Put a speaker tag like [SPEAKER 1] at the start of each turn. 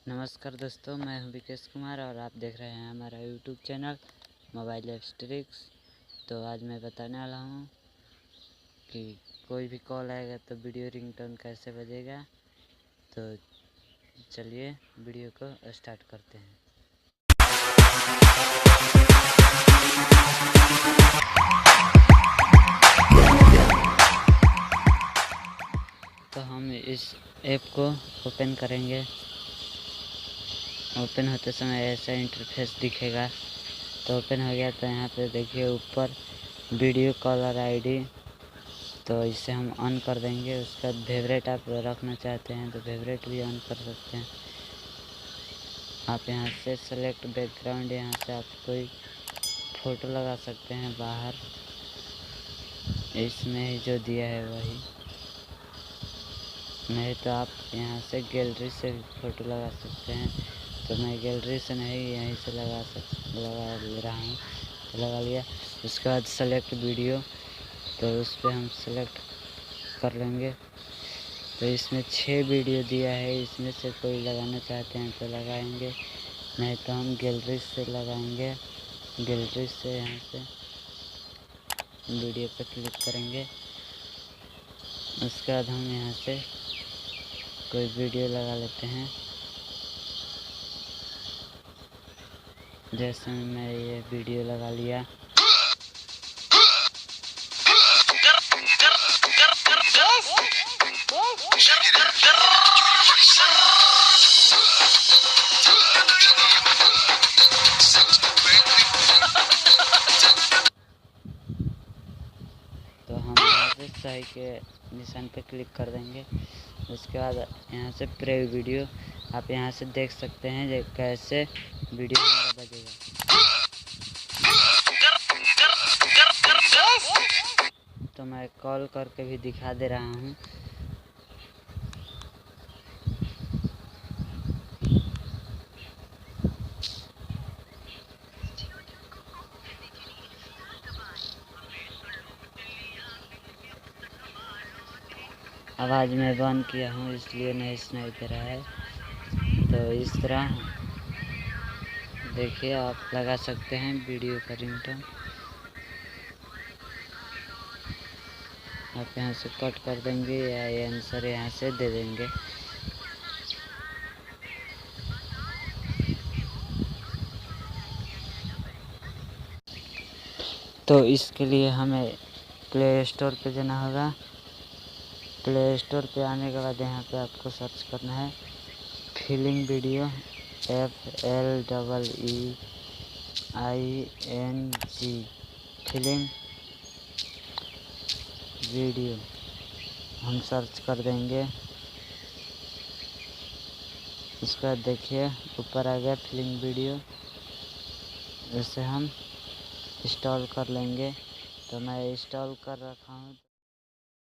[SPEAKER 1] नमस्कार दोस्तों, मैं हूं विकेश कुमार और आप देख रहे हैं हमारा YouTube channel mobile apps tricks. तो आज मैं बताने वाला हूं कि कोई भी कॉल आएगा तो वीडियो रिंगटोन कैसे बजेगा। तो चलिए वीडियो को स्टार्ट करते हैं। तो हम इस ऐप को ओपन करेंगे। ओपन होते समय ऐसा इंटरफेस दिखेगा। तो ओपन हो गया। तो यहाँ पे देखिए ऊपर वीडियो कॉलर आईडी, तो इसे हम ऑन कर देंगे। उसका फेवरेट आप रखना चाहते हैं तो फेवरेट भी ऑन कर सकते हैं। आप यहाँ से सेलेक्ट बैकग्राउंड, यहाँ से आप कोई फ़ोटो लगा सकते हैं बाहर, इसमें ही जो दिया है वही। नहीं तो आप यहाँ से गैलरी से भी फ़ोटो लगा सकते हैं। तो मैं गैलरी से नहीं, यहीं से लगा ले रहा हूँ। तो लगा लिया। उसके बाद सेलेक्ट वीडियो, तो उस पर हम सेलेक्ट कर लेंगे। तो इसमें 6 वीडियो दिया है, इसमें से कोई लगाना चाहते हैं तो लगाएंगे, नहीं तो हम गैलरी से लगाएंगे। गैलरी से यहाँ से वीडियो पर क्लिक करेंगे। उसके बाद हम यहाँ से कोई वीडियो लगा लेते हैं। जैसे मैं ये वीडियो लगा लिया। तो हम यहाँ से सही के निशान पे क्लिक कर देंगे। उसके बाद यहाँ से प्ले वीडियो, आप यहाँ से देख सकते हैं जो कैसे वीडियो हमारा बजेगा। तो मैं कॉल करके भी दिखा दे रहा हूँ। आवाज़ में बंद किया हूँ इसलिए नहीं सुनाई दे रहा है। तो इस तरह देखिए आप लगा सकते हैं वीडियो का रिंगटोन। आप यहाँ से कट कर देंगे या आंसर यहाँ से दे देंगे। तो इसके लिए हमें प्ले स्टोर पे जाना होगा। प्ले स्टोर पे आने के बाद यहाँ पे आपको सर्च करना है filling video, FLEEING filling video हम सर्च कर देंगे। उसका देखिए ऊपर आ गया फिलिंग वीडियो, इसे हम इंस्टॉल कर लेंगे। तो मैं इंस्टॉल कर रखा हूँ।